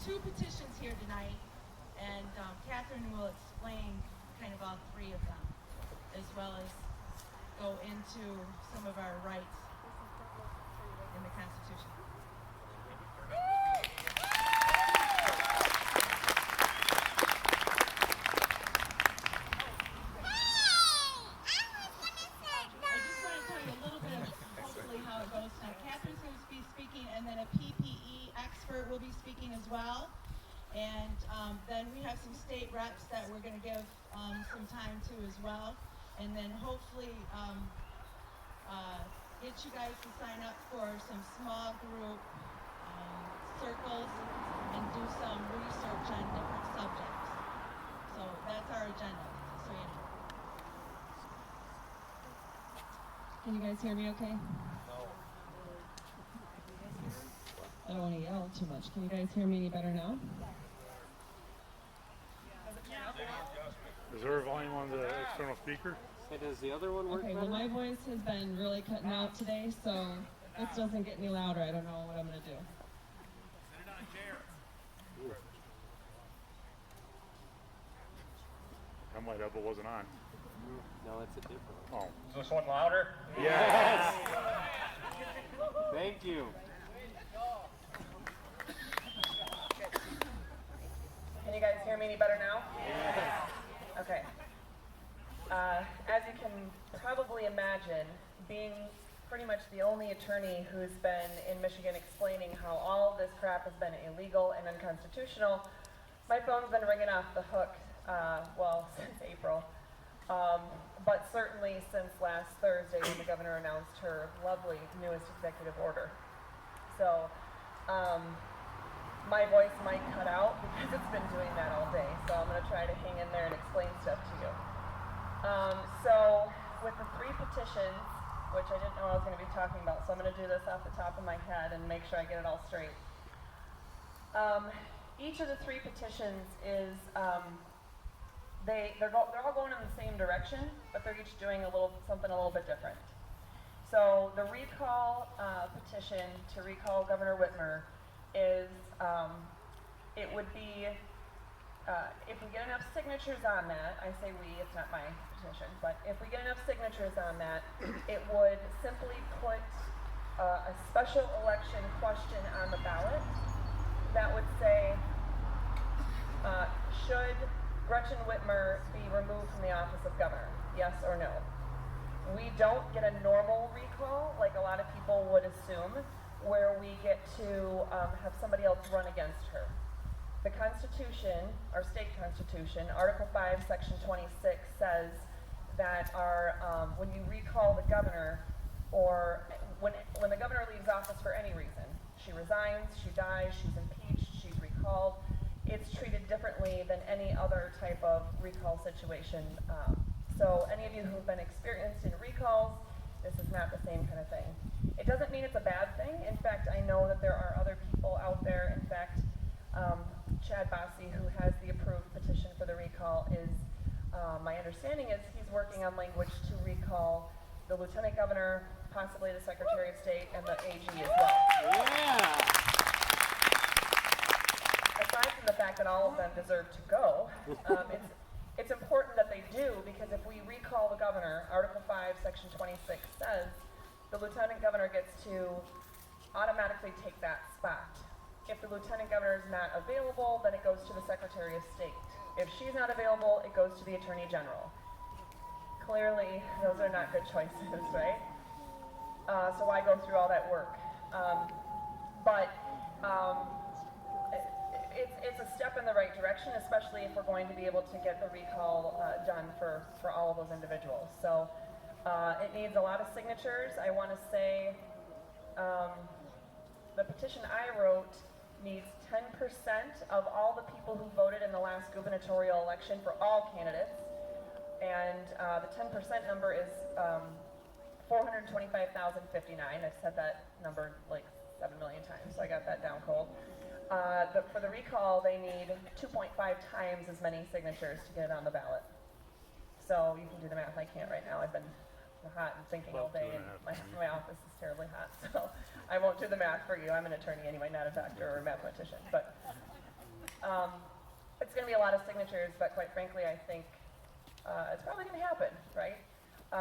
two petitions here tonight, and Katherine will explain kind of all three of them, as well as go into some of our rights in the Constitution. Will be speaking as well, and then we have some state reps that we're going to give some time to as well, and then hopefully get you guys to sign up for some small group circles and do some research on different subjects. So that's our agenda, so you know. Can you guys hear me okay? I don't want to yell too much. Can you guys hear me any better now? Is there a volume on the external speaker? Hey, does the other one work? Okay, well my voice has been really cutting out today, so this doesn't get any louder. I don't know what I'm going to do. Sit it on a chair. That might up, it wasn't on. No, it's a different one. Oh. Is this one louder? Yes! Thank you. Can you guys hear me any better now? Yes. Okay. As you can probably imagine, being pretty much the only attorney who's been in Michigan explaining how all of this crap has been illegal and unconstitutional, my phone's been ringing off the hook, well, since April. But certainly since last Thursday when the governor announced her lovely newest executive order. So, my voice might cut out because it's been doing that all day. So I'm going to try to hang in there and explain stuff to you. So with the three petitions, which I didn't know I was going to be talking about, so I'm going to do this off the top of my head and make sure I get it all straight. Each of the three petitions is, they're all going in the same direction, but they're each doing something a little bit different. So the recall petition to recall Governor Whitmer is, it would be, if we get enough signatures on that, I say we, it's not my petition, but if we get enough signatures on that, it would simply put a special election question on the ballot that would say, should Gretchen Whitmer be removed from the office of governor, yes or no? We don't get a normal recall like a lot of people would assume, where we get to have somebody else run against her. The Constitution, our state Constitution, Article 5, Section 26 says that when you recall the governor, or when the governor leaves office for any reason, she resigns, she dies, she's impeached, she's recalled, it's treated differently than any other type of recall situation. So any of you who've been experienced in recalls, this is not the same kind of thing. It doesn't mean it's a bad thing. In fact, I know that there are other people out there. In fact, Chad Bosse, who has the approved petition for the recall, is, my understanding is he's working on language to recall the Lieutenant Governor, possibly the Secretary of State, and the AG as well. Yeah. Aside from the fact that all of them deserve to go, it's important that they do, because if we recall the governor, Article 5, Section 26 says the Lieutenant Governor gets to automatically take that spot. If the Lieutenant Governor is not available, then it goes to the Secretary of State. If she's not available, it goes to the Attorney General. Clearly, those are not good choices, right? So why go through all that work? It's a step in the right direction, especially if we're going to be able to get the recall done for all of those individuals. So it needs a lot of signatures. I want to say the petition I wrote needs 10% of all the people who voted in the last gubernatorial election for all candidates. And the 10% number is 425,059. I've said that number like 7 million times, so I got that down cold. For the recall, they need 2.5 times as many signatures to get it on the ballot. So you can do the math. I can't right now. I've been hot and thinking all day, and my office is terribly hot. So I won't do the math for you. I'm an attorney anyway, not a doctor or a mathematician. But It's going to be a lot of signatures, but quite frankly, I think it's probably going to happen, right?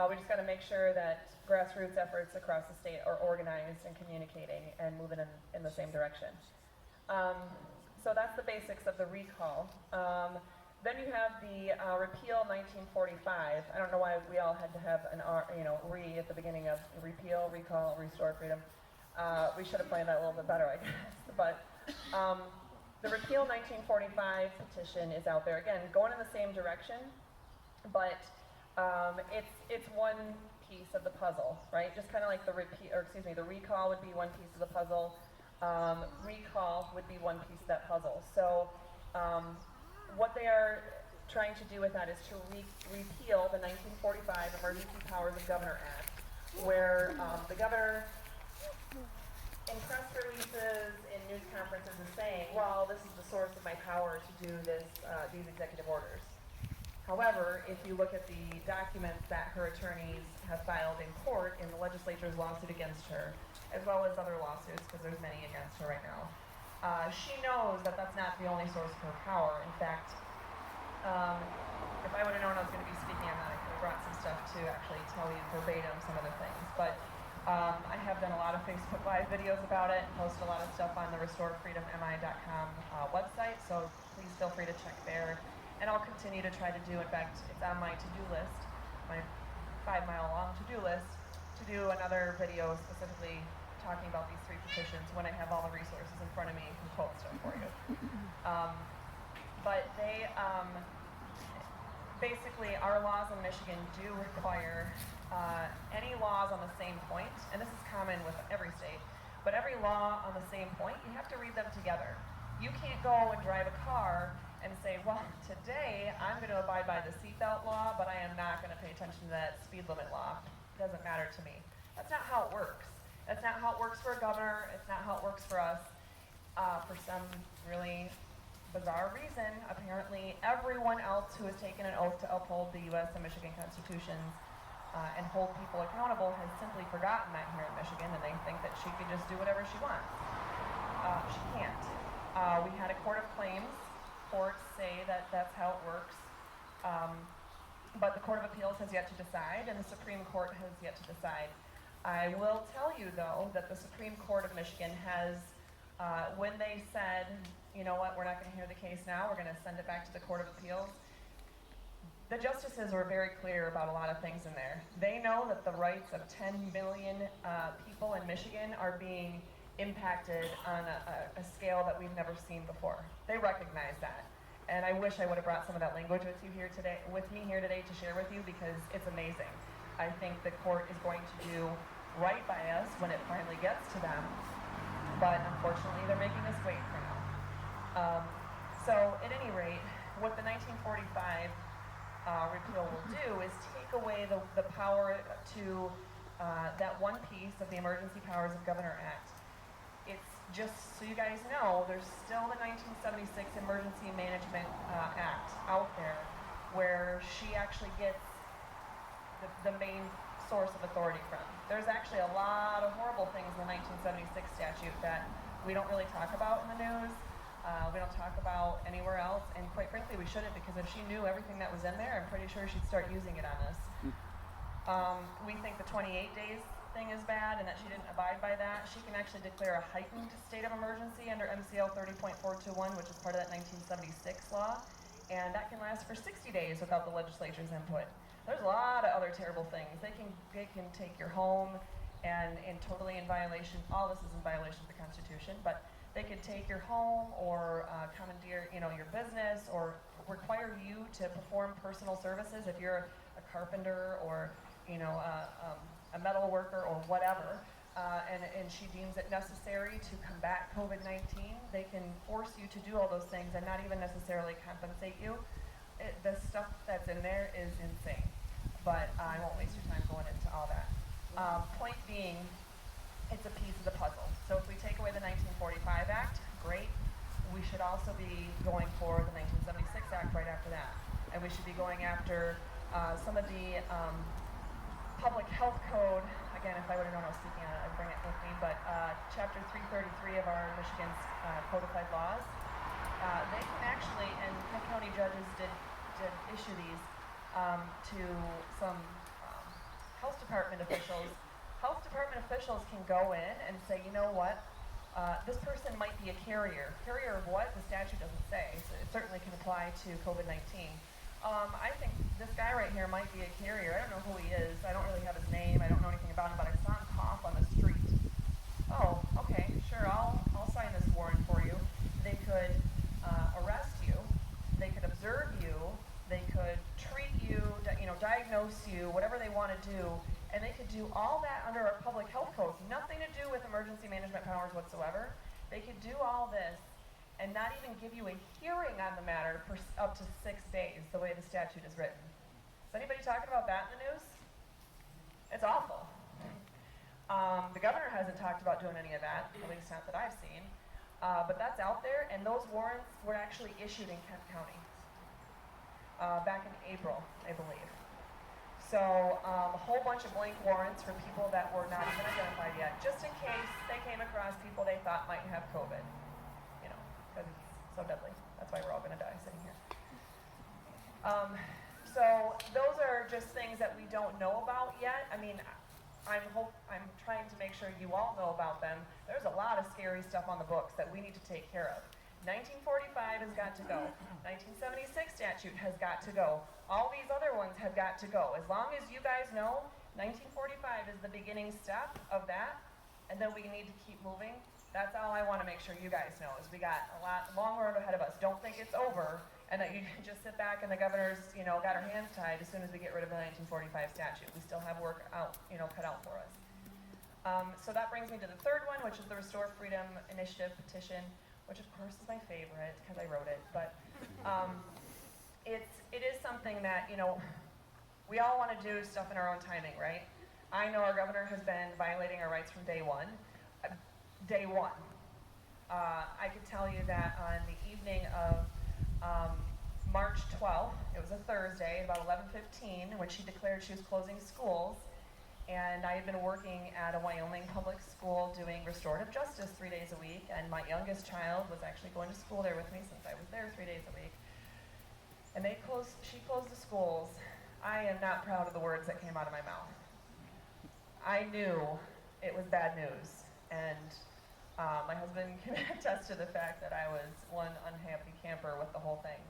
We just got to make sure that grassroots efforts across the state are organized and communicating and moving in the same direction. So that's the basics of the recall. Then you have the repeal 1945. I don't know why we all had to have an R, re at the beginning of repeal, recall, restore freedom. We should have planned that a little bit better, I guess. But the repeal 1945 petition is out there again, going in the same direction, but it's one piece of the puzzle, right? Just kind of like the the recall would be one piece of the puzzle. Recall would be one piece of that puzzle. So what they are trying to do with that is to repeal the 1945 Emergency Powers of Governor Act, where the governor, in press releases, in news conferences, is saying, well, this is the source of my power to do these executive orders. However, if you look at the documents that her attorneys have filed in court in the legislature's lawsuit against her, as well as other lawsuits, because there's many against her right now, she knows that that's not the only source of her power. In fact, if I would have known I was going to be speaking on that, I could have brought some stuff to actually tell you verbatim some of the things. But I have done a lot of Facebook Live videos about it, posted a lot of stuff on the RestoreFreedomMI.com website, so please feel free to check there. And I'll continue to try to do, in fact, it's on my to-do list, my 5-mile-long to-do list, to do another video specifically talking about these 3 petitions when I have all the resources in front of me and can quote stuff for you. But they, basically, our laws in Michigan do require any laws on the same point, and this is common with every state, but every law on the same point, you have to read them together. You can't go and drive a car and say, well, today I'm going to abide by the seatbelt law, but I am not going to pay attention to that speed limit law. It doesn't matter to me. That's not how it works. That's not how it works for a governor. It's not how it works for us. For some really bizarre reason, apparently everyone else who has taken an oath to uphold the U.S. and Michigan constitutions and hold people accountable has simply forgotten that here in Michigan, and they think that she can just do whatever she wants. She can't. We had a court of claims. Courts say that that's how it works. But the Court of Appeals has yet to decide, and the Supreme Court has yet to decide. I will tell you, though, that the Supreme Court of Michigan has, when they said, you know what, we're not going to hear the case now, we're going to send it back to the Court of Appeals, the justices were very clear about a lot of things in there. They know that the rights of 10 million people in Michigan are being impacted on a scale that we've never seen before. They recognize that. And I wish I would have brought some of that language with me here today to share with you, because it's amazing. I think the court is going to do right by us when it finally gets to them, but unfortunately they're making us wait for now. So at any rate, what the 1945 repeal will do is take away the power to that one piece of the Emergency Powers of Governor Act. It's just so you guys know, there's still the 1976 Emergency Management Act out there, where she actually gets the main source of authority from. There's actually a lot of horrible things in the 1976 statute that we don't really talk about in the news. We don't talk about anywhere else, and quite frankly, we shouldn't, because if she knew everything that was in there, I'm pretty sure she'd start using it on us. We think the 28 days thing is bad and that she didn't abide by that. She can actually declare a heightened state of emergency under MCL 30.421, which is part of that 1976 law, and that can last for 60 days without the legislature's input. There's a lot of other terrible things. They can take your home and totally in violation, all this is in violation of the Constitution, but they could take your home or commandeer, your business, or require you to perform personal services if you're a carpenter or, a metal worker or whatever, and she deems it necessary to combat COVID-19. They can force you to do all those things and not even necessarily compensate you. The stuff that's in there is insane, but I won't waste your time going into all that. Point being, it's a piece of the puzzle. So if we take away the 1945 Act, great. We should also be going for the 1976 Act right after that. And we should be going after some of the public health code. Again, if I would have known I was speaking on it, I'd bring it with me. But Chapter 333 of our Michigan's codified laws they can actually, and Kent County judges did issue these to some health department officials. Health department officials can go in and say, you know what, this person might be a carrier. Carrier of what? The statute doesn't say. So it certainly can apply to COVID-19. I think this guy right here might be a carrier. I don't know who he is. I don't really have his name. I don't know anything about him, but I saw him cough on the street. Oh, okay, sure, I'll sign this warrant for you. They could arrest you. They could observe you. They could treat you, diagnose you, whatever they want to do. And they could do all that under our public health codes. Nothing to do with emergency management powers whatsoever. They could do all this and not even give you a hearing on the matter for up to 6 days, the way the statute is written. Is anybody talking about that in the news? It's awful. The governor hasn't talked about doing any of that, at least not that I've seen. But that's out there, and those warrants were actually issued in Kent County back in April, I believe. So a whole bunch of blank warrants for people that were not even identified yet, just in case they came across people they thought might have COVID. Because it's so deadly. That's why we're all going to die sitting here. So those are just things that we don't know about yet. I mean, I'm trying to make sure you all know about them. There's a lot of scary stuff on the books that we need to take care of. 1945 has got to go. 1976 statute has got to go. All these other ones have got to go. As long as you guys know, 1945 is the beginning step of that, and then we need to keep moving. That's all I want to make sure you guys know, is we got a long road ahead of us. Don't think it's over, and that you can just sit back and the governor's, got her hands tied as soon as we get rid of the 1945 statute. We still have work out, cut out for us. So that brings me to the third one, which is the Restore Freedom Initiative petition, which of course is my favorite because I wrote it. But it is something that, we all want to do stuff in our own timing, right? I know our governor has been violating our rights from day one. I could tell you that on the evening of March 12th, it was a Thursday, about 11:15, when she declared she was closing schools, and I had been working at a Wyoming public school doing restorative justice 3 days a week, and my youngest child was actually going to school there with me since I was there 3 days a week. And she closed the schools. I am not proud of the words that came out of my mouth. I knew it was bad news, and my husband can attest to the fact that I was one unhappy camper with the whole thing.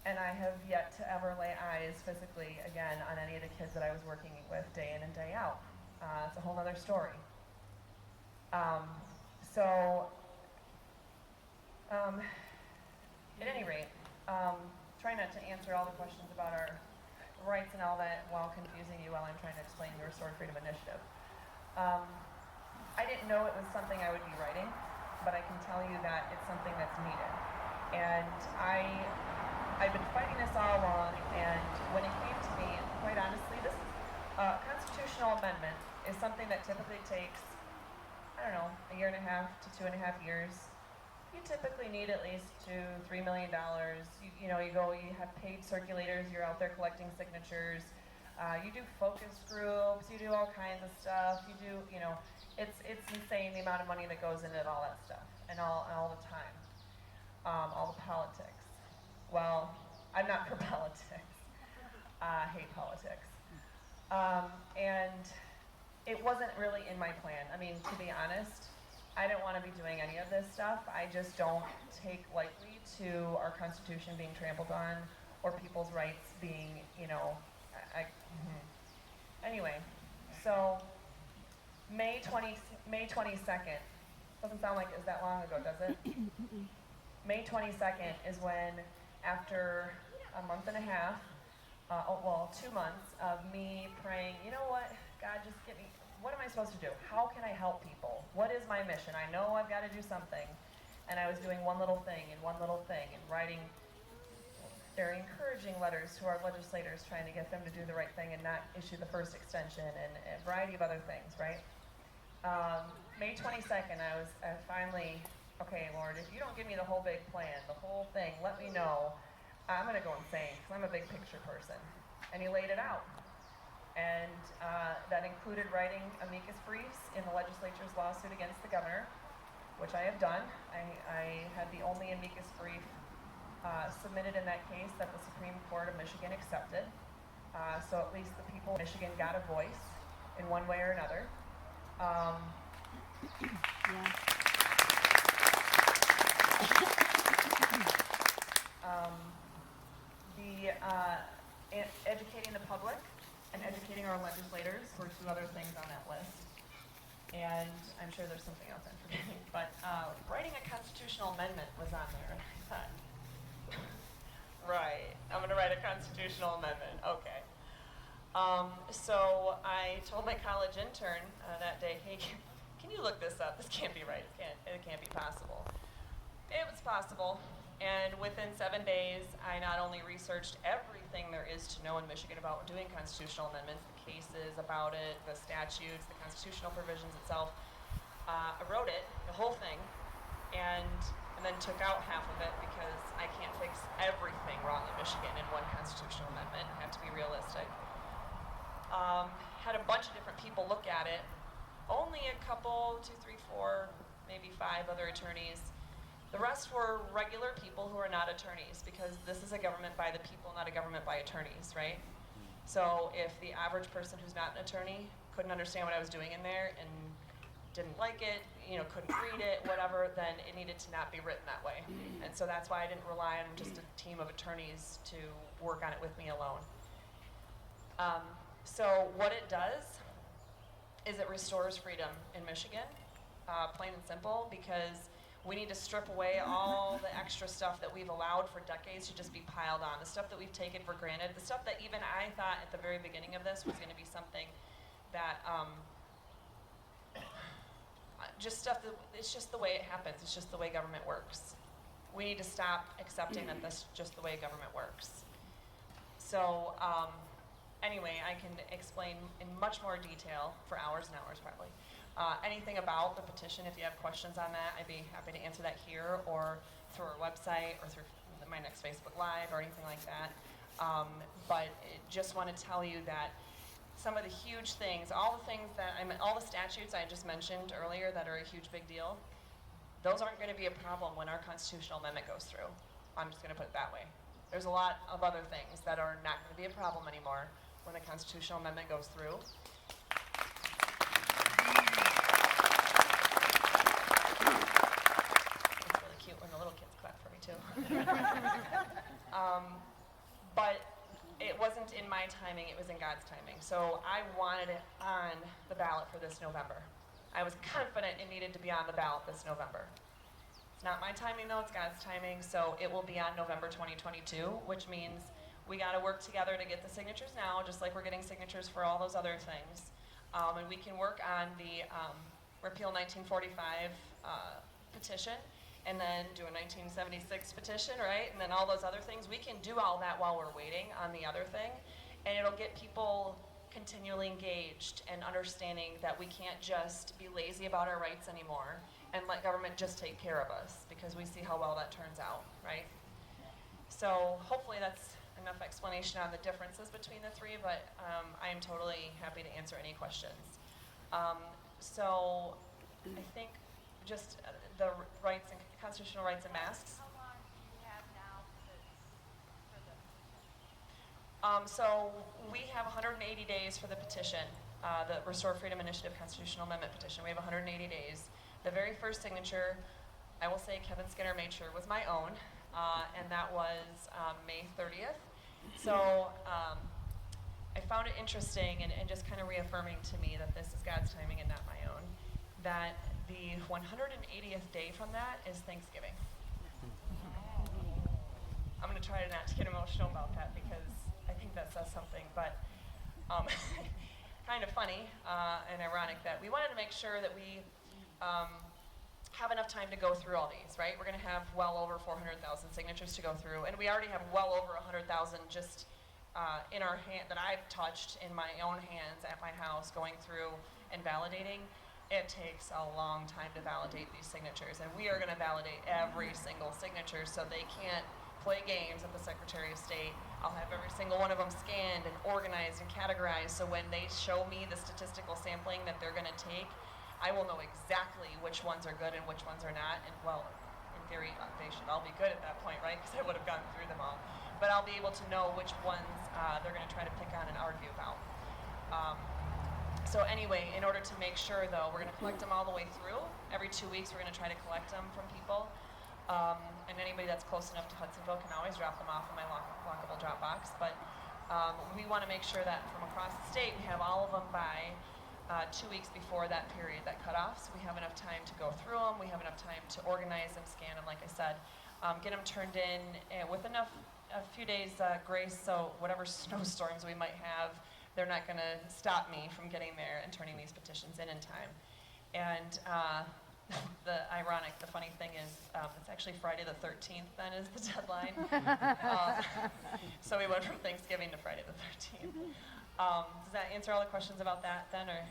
And I have yet to ever lay eyes physically again on any of the kids that I was working with day in and day out. It's a whole other story. At any rate, try not to answer all the questions about our rights and all that while confusing you while I'm trying to explain the Restore Freedom Initiative. I didn't know it was something I would be writing, but I can tell you that it's something that's needed. And I've been fighting this all along, and when it came to me, quite honestly, this constitutional amendment is something that typically takes, I don't know, 1.5 to 2.5 years. You typically need at least $2-3 million. You have paid circulators, you're out there collecting signatures. You do focus groups, you do all kinds of stuff. It's insane the amount of money that goes into all that stuff, and all the time, all the politics. Well, I'm not for politics. I hate politics. And it wasn't really in my plan. I mean, to be honest, I didn't want to be doing any of this stuff. I just don't take lightly to our Constitution being trampled on, or people's rights being, Anyway, so May 22nd, doesn't sound like it was that long ago, does it? May 22nd is when, after a month and a half, 2 months of me praying, you know what, God, just get me, what am I supposed to do? How can I help people? What is my mission? I know I've got to do something. And I was doing one little thing and writing very encouraging letters to our legislators, trying to get them to do the right thing and not issue the first extension, and a variety of other things, right? May 22nd, I finally, okay, Lord, if you don't give me the whole big plan, the whole thing, let me know. I'm going to go insane, because I'm a big picture person. And he laid it out. And that included writing amicus briefs in the legislature's lawsuit against the governor, which which I have done. I had the only amicus brief submitted in that case that the Supreme Court of Michigan accepted. So at least the people of Michigan got a voice in one way or another. Educating the public and educating our legislators were two other things on that list. And I'm sure there's something else I'm forgetting, but writing a constitutional amendment was on there. And I thought, right, I'm going to write a constitutional amendment. Okay. So I told my college intern that day, hey, can you look this up? This can't be right. It can't be possible. It was possible. And within 7 days, I not only researched everything there is to know in Michigan about doing constitutional amendments, the cases about it, the statutes, the constitutional provisions itself. I wrote it, the whole thing, and then took out half of it because I can't fix everything wrong in Michigan in one constitutional amendment. I have to be realistic. Had a bunch of different people look at it. Only a couple, 2, 3, 4, maybe 5 other attorneys. The rest were regular people who are not attorneys, because this is a government by the people, not a government by attorneys, right? So if the average person who's not an attorney couldn't understand what I was doing in there and didn't like it, couldn't read it, whatever, then it needed to not be written that way. And so that's why I didn't rely on just a team of attorneys to work on it with me alone. So what it does is it restores freedom in Michigan, plain and simple, because we need to strip away all the extra stuff that we've allowed for decades to just be piled on, the stuff that we've taken for granted, the stuff that even I thought at the very beginning of this was going to be something that, just stuff that, it's just the way it happens, it's just the way government works. We need to stop accepting that that's just the way government works. So, anyway, I can explain in much more detail for hours and hours probably. Anything about the petition, if you have questions on that, I'd be happy to answer that here or through our website or through my next Facebook Live or anything like that. But just want to tell you that some of the huge things, all the statutes I just mentioned earlier that are a huge big deal, those aren't going to be a problem when our constitutional amendment goes through. I'm just going to put it that way. There's a lot of other things that are not going to be a problem anymore when the constitutional amendment goes through. When the little kids clap for me too. But it wasn't in my timing, it was in God's timing. So I wanted it on the ballot for this November. I was confident it needed to be on the ballot this November. It's not my timing though, it's God's timing, so it will be on November 2022, which means we gotta work together to get the signatures now, just like we're getting signatures for all those other things. And we can work on the Repeal 1945 petition, and then do a 1976 petition, right? And then all those other things. We can do all that while we're waiting on the other thing, and it'll get people continually engaged and understanding that we can't just be lazy about our rights anymore and let government just take care of us, because we see how well that turns out, right? So hopefully that's enough explanation on the differences between the three, but I am totally happy to answer any questions. So I think just the rights and constitutional rights and masks. How long do you have now for the So we have 180 days for the petition, the Restore Freedom Initiative Constitutional Amendment petition. We have 180 days. The very first signature, I will say Kevin Skinner made sure was my own, and that was May 30th. So I found it interesting and just kind of reaffirming to me that this is God's timing and not my own, that the 180th day from that is Thanksgiving. I'm going to try not to get emotional about that because I think that says something, but kind of funny and ironic that we wanted to make sure that we have enough time to go through all these, right? We're going to have well over 400,000 signatures to go through, and we already have well over 100,000 just in our hand that I've touched in my own hands at my house going through and validating. It takes a long time to validate these signatures, and we are going to validate every single signature so they can't play games at the Secretary of State. I'll have every single one of them scanned and organized and categorized, so when they show me the statistical sampling that they're going to take, I will know exactly which ones are good and which ones are not. And well, in theory, they should all be good at that point, right? Because I would have gone through them all. But I'll be able to know which ones they're going to try to pick on and argue about. So anyway, in order to make sure, though, we're going to collect them all the way through. Every 2 weeks, we're going to try to collect them from people. And anybody that's close enough to Hudsonville can always drop them off in my lockable drop box. But we want to make sure that from across the state, we have all of them by 2 weeks before that period, that cutoff. So we have enough time to go through them. We have enough time to organize them, scan them, like I said, get them turned in with a few days grace. So whatever snowstorms we might have, they're not going to stop me from getting there and turning these petitions in time. And the funny thing is, it's actually Friday the 13th then is the deadline. So we went from Thanksgiving to Friday the 13th. Does that answer all the questions about that then, or?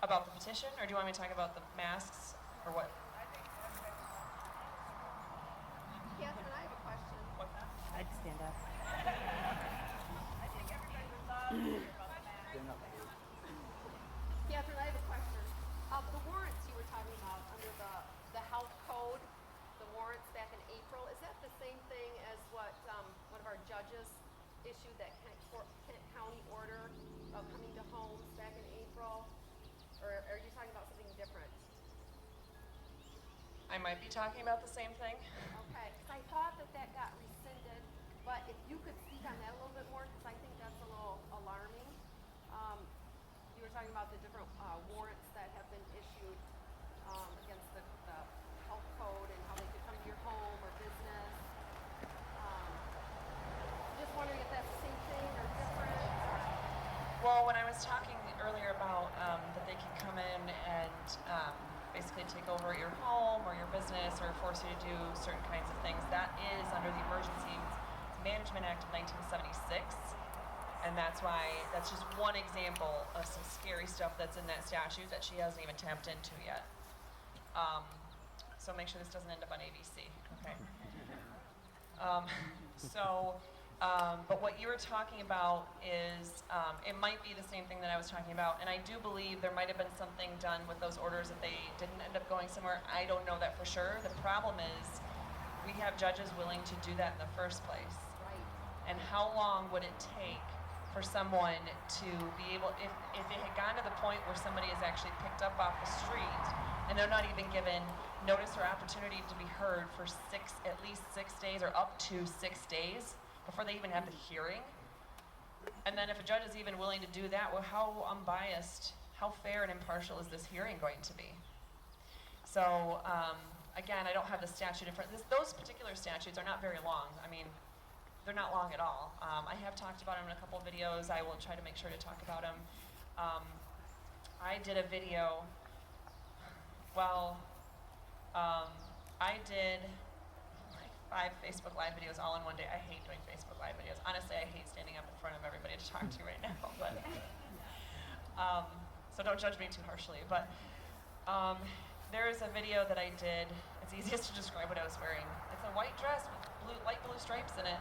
About the petition, or do you want me to talk about the masks, or what? Catherine, I have a question. What's that? I'd stand up. Catherine, I have a question. The warrants you were talking about under the health code, the warrants back in April, is that the same thing as what one of our judges issued, that Kent County order of coming to homes back in April? Or are you talking about something different? I might be talking about the same thing. Okay, because I thought that got rescinded, but if you could speak on that a little bit more, because I think that's a little alarming. You were talking about the different warrants that have been issued against the health code and how they could come to your home or business. Just wondering if that's the same thing or different. Well, when I was talking earlier about that they can come in and basically take over your home or your business or force you to do certain kinds of things, that is under the Emergency Management Act of 1976. And that's just one example of some scary stuff that's in that statute that she hasn't even tapped into yet. So make sure this doesn't end up on ABC, okay? But what you were talking about is, it might be the same thing that I was talking about, and I do believe there might have been something done with those orders that they didn't end up going somewhere. I don't know that for sure. The problem is, we have judges willing to do that in the first place. Right. And how long would it take for someone to be able, if it had gone to the point where somebody is actually picked up off the street and they're not even given notice or opportunity to be heard for at least 6 days or up to 6 days before they even have the hearing. And then if a judge is even willing to do that, well, how unbiased, how fair and impartial is this hearing going to be? So again, I don't have the statute in front. Those particular statutes are not very long. I mean, they're not long at all. I have talked about them in a couple of videos. I will try to make sure to talk about them. I did a video, I did like 5 Facebook Live videos all in one day. I hate doing Facebook Live videos. Honestly, I hate standing up in front of everybody to talk to right now. But so don't judge me too harshly. But there is a video that I did. It's easiest to describe what I was wearing. It's a white dress with light blue stripes in it.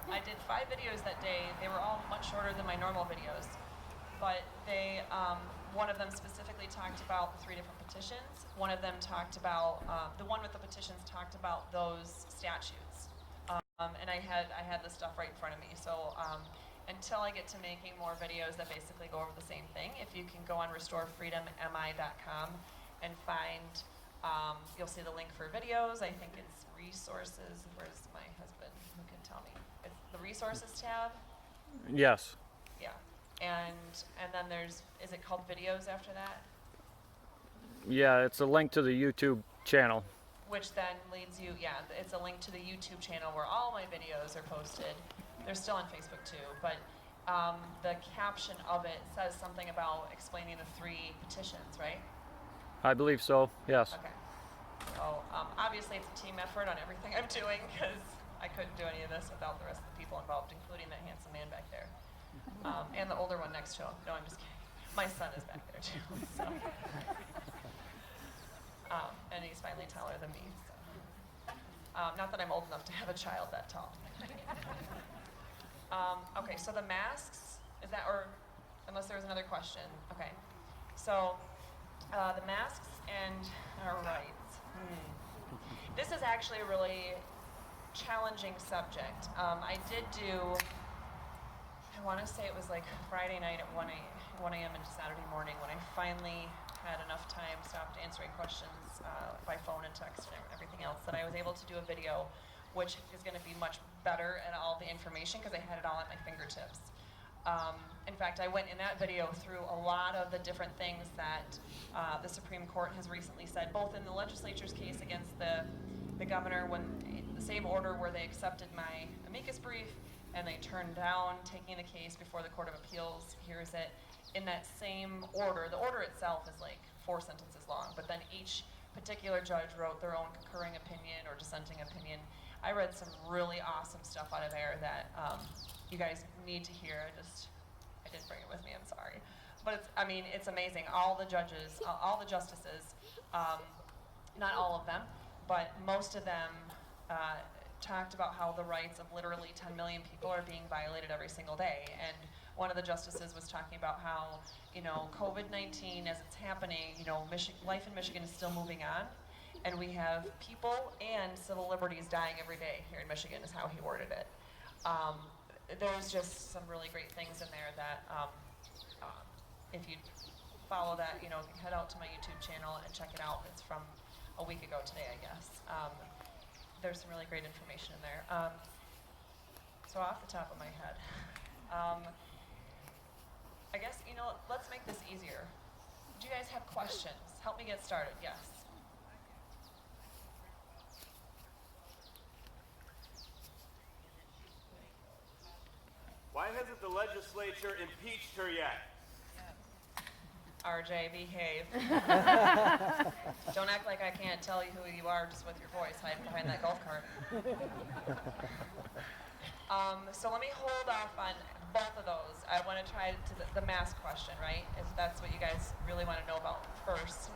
I did 5 videos that day. They were all much shorter than my normal videos. But one of them specifically talked about the 3 different petitions. One of them talked about, the one with the petitions talked about those statutes. And I had the stuff right in front of me. So until I get to making more videos that basically go over the same thing, if you can go on restorefreedommi.com and find, you'll see the link for videos. I think it's resources. Where's my husband who can tell me? It's the resources tab. Yes. Yeah. And then is it called videos after that? Yeah, it's a link to the YouTube channel. Which then leads you, it's a link to the YouTube channel where all my videos are posted. They're still on Facebook too, but the caption of it says something about explaining the 3 petitions, right? I believe so, yes. Okay. So obviously it's a team effort on everything I'm doing, because I couldn't do any of this without the rest of the people involved, including that handsome man back there. And the older one next to him. No, I'm just kidding. My son is back there too. So. And he's finally taller than me. So. Not that I'm old enough to have a child that tall. Okay, so the masks, is that, or unless there was another question. Okay. So, the masks and our rights. This is actually a really challenging subject. I did do, I want to say it was like Friday night at 1 a.m. into Saturday morning when I finally had enough time, stopped answering questions by phone and text and everything else, that I was able to do a video which is going to be much better at all the information because I had it all at my fingertips. In fact, I went in that video through a lot of the different things that the Supreme Court has recently said, both in the legislature's case against the governor, when the same order where they accepted my amicus brief and they turned down taking the case before the Court of Appeals hears it. In that same order, the order itself is like 4 sentences long, but then each particular judge wrote their own concurring opinion or dissenting opinion. I read some really awesome stuff out of there that you guys need to hear. I didn't bring it with me, I'm sorry. But it's amazing. All the judges, all the justices, not all of them, but most of them talked about how the rights of literally 10 million people are being violated every single day. And one of the justices was talking about how, COVID-19, as it's happening, life in Michigan is still moving on. And we have people and civil liberties dying every day here in Michigan, is how he worded it. There's just some really great things in there that, if you follow that, head out to my YouTube channel and check it out. It's from a week ago today, I guess. There's some really great information in there. So off the top of my head, I guess, let's make this easier. Do you guys have questions? Help me get started, yes. Why hasn't the legislature impeached her yet? RJ, behave. Don't act like I can't tell you who you are just with your voice hiding behind that golf cart. So let me hold off on both of those. I want to try to the mask question, right? If that's what you guys really want to know about first.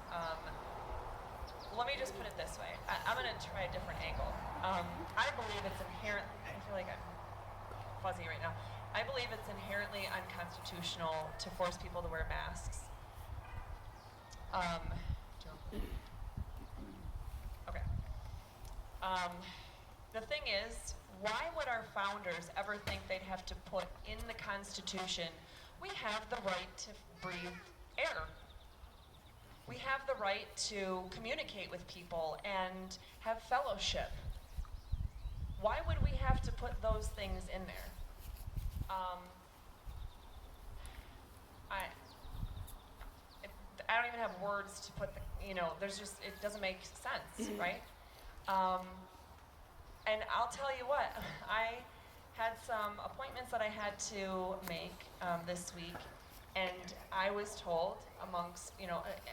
Let me just put it this way. I'm going to try a different angle. I believe it's inherent. I feel like I'm fuzzy right now. I believe it's inherently unconstitutional to force people to wear masks. Okay. The thing is, why would our founders ever think they'd have to put in the Constitution, we have the right to breathe air. We have the right to communicate with people and have fellowship. Why would we have to put those things in there? I don't even have words to put it doesn't make sense, right? And I'll tell you what, I had some appointments that I had to make this week, and I was told amongst,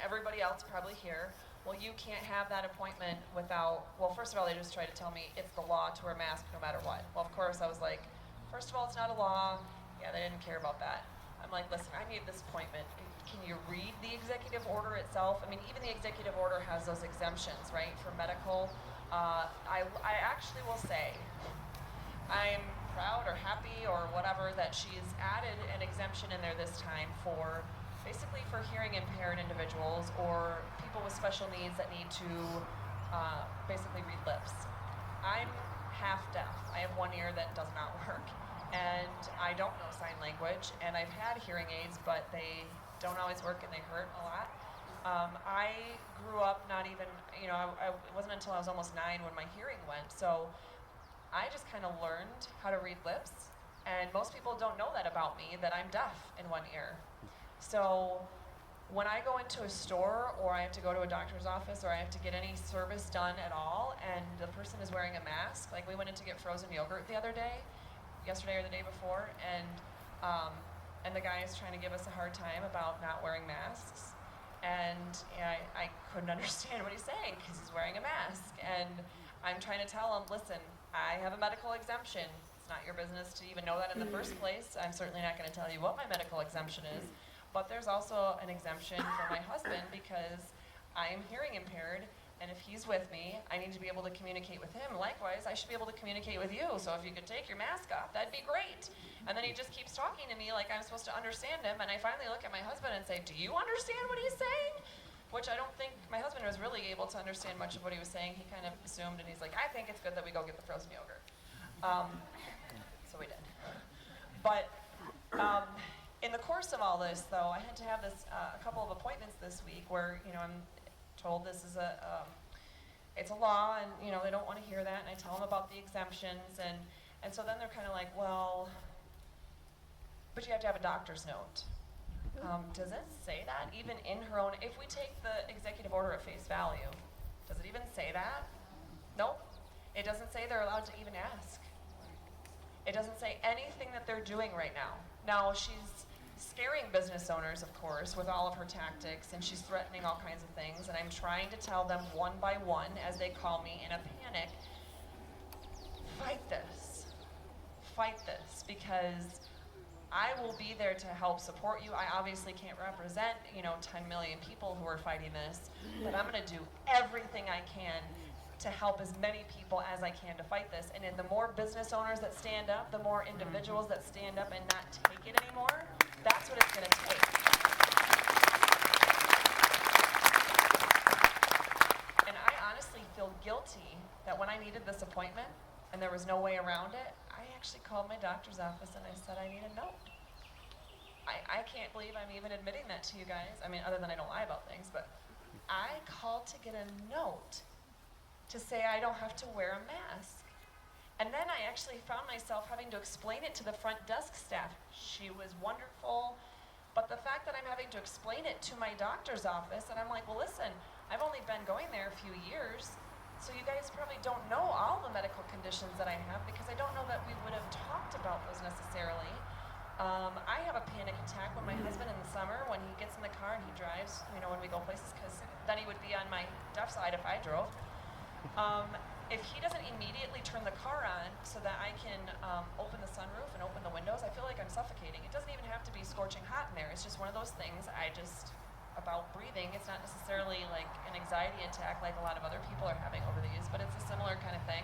everybody else probably here, well, you can't have that appointment without, well, first of all, they just tried to tell me it's the law to wear a mask no matter what. Well, of course, I was like, first of all, it's not a law. Yeah, they didn't care about that. I'm like, listen, I need this appointment. Can you read the executive order itself? I mean, even the executive order has those exemptions, right, for medical. I actually will say I'm proud or happy or whatever that she's added an exemption in there this time for basically for hearing impaired individuals or people with special needs that need to basically read lips. I'm half deaf. I have one ear that does not work. And I don't know sign language, and I've had hearing aids, but they don't always work and they hurt a lot. I grew up not even, it wasn't until I was almost 9 when my hearing went, so I just kind of learned how to read lips, and most people don't know that about me, that I'm deaf in one ear. So when I go into a store or I have to go to a doctor's office or I have to get any service done at all, and the person is wearing a mask, like we went in to get frozen yogurt the other day, yesterday or the day before, and the guy is trying to give us a hard time about not wearing masks, and I couldn't understand what he's saying because he's wearing a mask, and I'm trying to tell him, listen, I have a medical exemption. It's not your business to even know that in the first place. I'm certainly not going to tell you what my medical exemption is, but there's also an exemption for my husband because I'm hearing impaired, And if he's with me, I need to be able to communicate with him. Likewise, I should be able to communicate with you. So if you could take your mask off, that'd be great. And then he just keeps talking to me like I'm supposed to understand him. And I finally look at my husband and say, do you understand what he's saying? Which I don't think my husband was really able to understand much of what he was saying. He kind of assumed, and he's like, I think it's good that we go get the frozen yogurt. So we did. But in the course of all this, though, I had to have this a couple of appointments this week where, I'm told this is it's a law, and they don't want to hear that, and I tell them about the exemptions, and so then they're kind of like, well, but you have to have a doctor's note. Does it say that even in her own? If we take the executive order at face value, does it even say that? Nope. It doesn't say they're allowed to even ask. It doesn't say anything that they're doing right now. Now, she's scaring business owners, of course, with all of her tactics, and she's threatening all kinds of things, and I'm trying to tell them one by one, as they call me in a panic, fight this, because I will be there to help support you. I obviously can't represent, 10 million people who are fighting this, but I'm gonna do everything I can to help as many people as I can to fight this. And in the more business owners that stand up, the more individuals that stand up and not take it anymore, that's what it's going to take. And I honestly feel guilty that when I needed this appointment and there was no way around it, I actually called my doctor's office and I said I need a note. I can't believe I'm even admitting that to you guys. I mean, other than I don't lie about things, but I called to get a note to say I don't have to wear a mask. And then I actually found myself having to explain it to the front desk staff. She was wonderful, but the fact that I'm having to explain it to my doctor's office, and I'm like, well, listen, I've only been going there a few years, so you guys probably don't know all the medical conditions that I have, because I don't know that we would have talked about those necessarily. I have a panic attack when my husband in the summer, when he gets in the car and he drives, when we go places, because then he would be on my deaf side if I drove. If he doesn't immediately turn the car on so that I can open the sunroof and open the windows, I feel like I'm suffocating. It doesn't even have to be scorching hot in there. It's just one of those things about breathing. It's not necessarily like an anxiety attack like a lot of other people are having over these, but it's a similar kind of thing.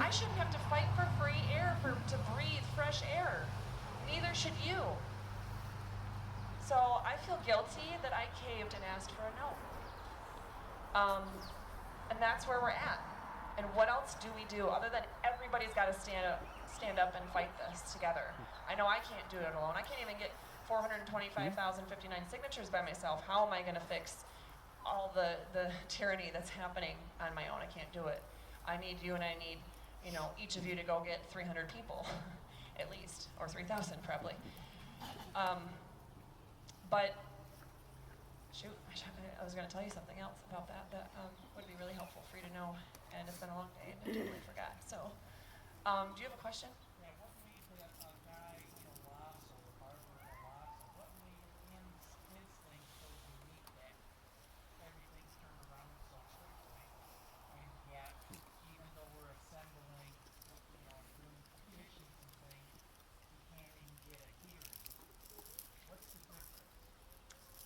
I shouldn't have to fight for free air, to breathe fresh air. Neither should you. So I feel guilty that I caved and asked for a note. And that's where we're at. And what else do we do other than everybody's got to stand up and fight this together? I know I can't do it alone. I can't even get 425,059 signatures by myself. How am I going to fix all the tyranny that's happening on my own? I can't do it. I need you, and I need each of you to go get 300 people at least, or 3,000 probably. But shoot, I was going to tell you something else about that would be really helpful for you to know, and it's been a long day and I totally forgot. So, do you have a question? Yeah, what made a guy in a loss or a barber in a loss, what made his thing so unique that everything's turned around so quickly, and yet, even though we're assembling, doing petitions and things, we can't even get a hearing? What's the difference?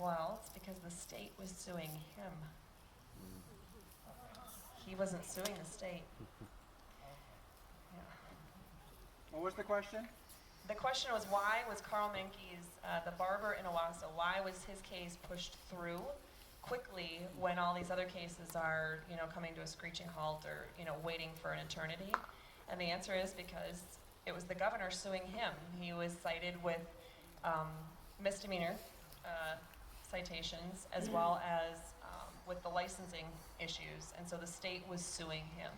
Well, it's because the state was suing him. He wasn't suing the state. Yeah. What was the question? The question was, why was Carl Menke's, the barber in Owasso, why was his case pushed through quickly when all these other cases are, coming to a screeching halt or, waiting for an eternity? And the answer is because it was the governor suing him. He was cited with misdemeanor citations as well as with the licensing issues, and so the state was suing him.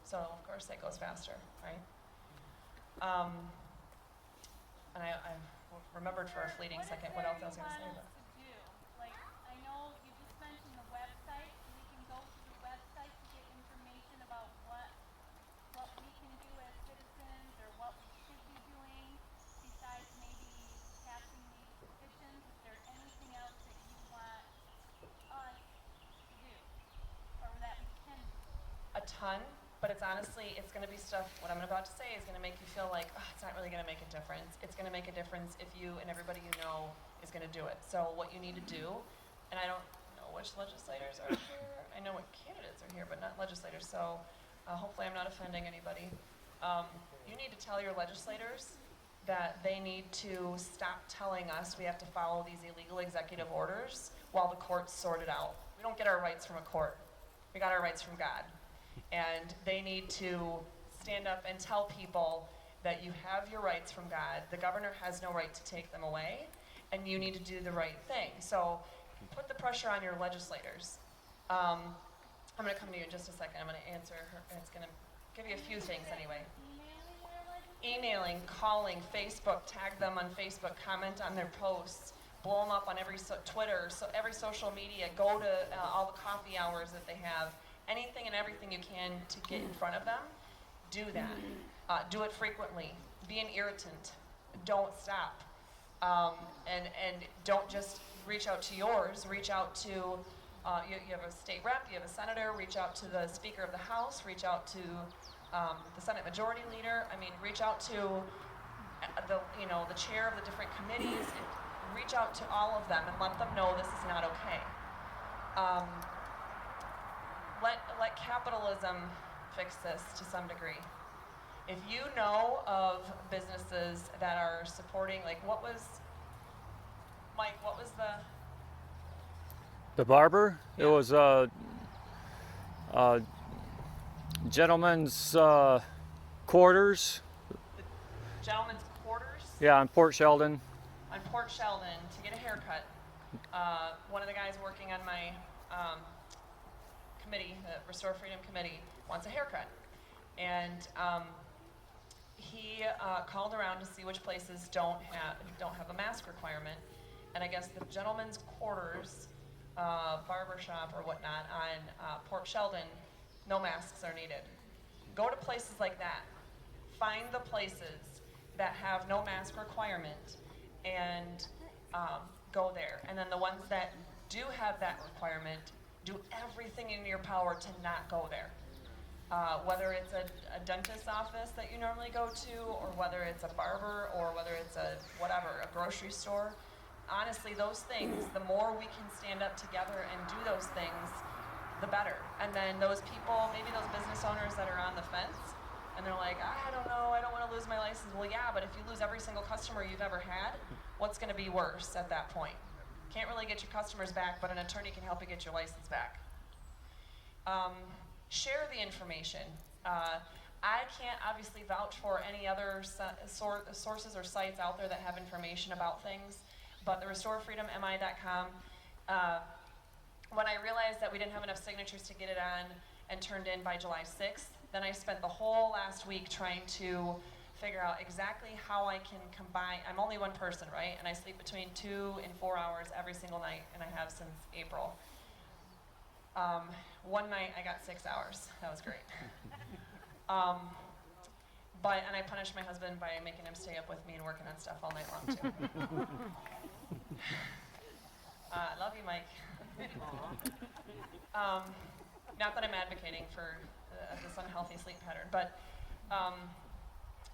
So of course that goes faster, right? And I remembered for a fleeting second what else I was going to say. But. Like, I know you just mentioned the website. We can go to the website to get information about what we can do as citizens or what we should be doing besides maybe passing these petitions. Is there anything else that you want us to do or that we can do? A ton, but it's honestly, it's going to be stuff, what I'm about to say is going to make you feel like, it's not really going to make a difference. It's going to make a difference if you and everybody you know is going to do it. So what you need to do, and I don't know what which legislators are here. I know what candidates are here, but not legislators, so hopefully I'm not offending anybody. You need to tell your legislators that they need to stop telling us we have to follow these illegal executive orders while the courts sort it out. We don't get our rights from a court. We got our rights from God. And they need to stand up and tell people that you have your rights from God. The governor has no right to take them away, and you need to do the right thing. So put the pressure on your legislators. I'm going to come to you in just a second. I'm going to answer her. It's going to give you a few things anyway. Emailing, calling, Facebook, tag them on Facebook, comment on their posts, blow them up on every Twitter, so every social media, go to all the coffee hours that they have, anything and everything you can to get in front of them, do that. Do it frequently. Be an irritant. Don't stop. And don't just reach out to yours, reach out to, you have a state rep, you have a senator, reach out to the Speaker of the House, reach out to the Senate Majority Leader. I mean, reach out to the chair of the different committees. Reach out to all of them and let them know this is not okay. Let capitalism fix this to some degree. If you know of businesses that are supporting, like Mike, what was The barber? Yeah. It was gentleman's quarters. the gentleman's quarters? Yeah, on Port Sheldon. On Port Sheldon to get a haircut. One of the guys working on my committee, the Restore Freedom Committee, wants a haircut. And he called around to see which places don't have a mask requirement. And I guess the gentleman's quarters, barber shop or whatnot on Port Sheldon, no masks are needed. Go to places like that. Find the places that have no mask requirement and go there. And then the ones that do have that requirement, do everything in your power to not go there. Whether it's a dentist's office that you normally go to, or whether it's a barber, or whether it's a grocery store. Honestly, those things, the more we can stand up together and do those things, the better. And then those people, maybe those business owners that are on the fence, and they're like, I don't know, I don't want to lose my license. Well, yeah, but if you lose every single customer you've ever had, what's going to be worse at that point? Can't really get your customers back, but an attorney can help you get your license back. Share the information. I can't obviously vouch for any other sources or sites out there that have information about things, but the RestoreFreedomMI.com, when I realized that we didn't have enough signatures to get it on and turned in by July 6th, then I spent the whole last week trying to figure out exactly how I can combine. I'm only one person, right? And I sleep between 2 and 4 hours every single night, and I have since April. One night I got 6 hours. That was great. And I punished my husband by making him stay up with me and working on stuff all night long too. Love you, Mike. Not that I'm advocating for this unhealthy sleep pattern, but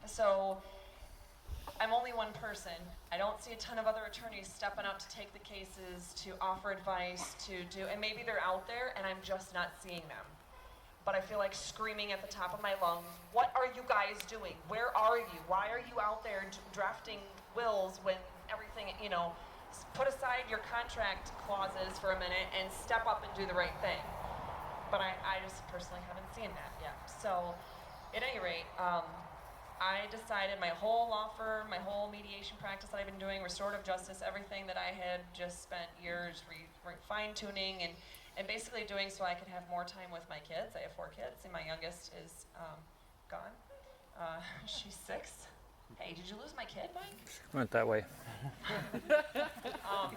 so I'm only one person. I don't see a ton of other attorneys stepping up to take the cases, to offer advice, and maybe they're out there and I'm just not seeing them. But I feel like screaming at the top of my lungs, what are you guys doing? Where are you? Why are you out there drafting wills when everything, put aside your contract clauses for a minute and step up and do the right thing. But I just personally haven't seen that yet. So at any rate, I decided my whole law firm, my whole mediation practice that I've been doing, restorative justice, everything that I had just spent years fine-tuning and basically doing so I could have more time with my kids. I have 4 kids, and my youngest is gone. She's 6. Hey, did you lose my kid, Mike? Went that way. I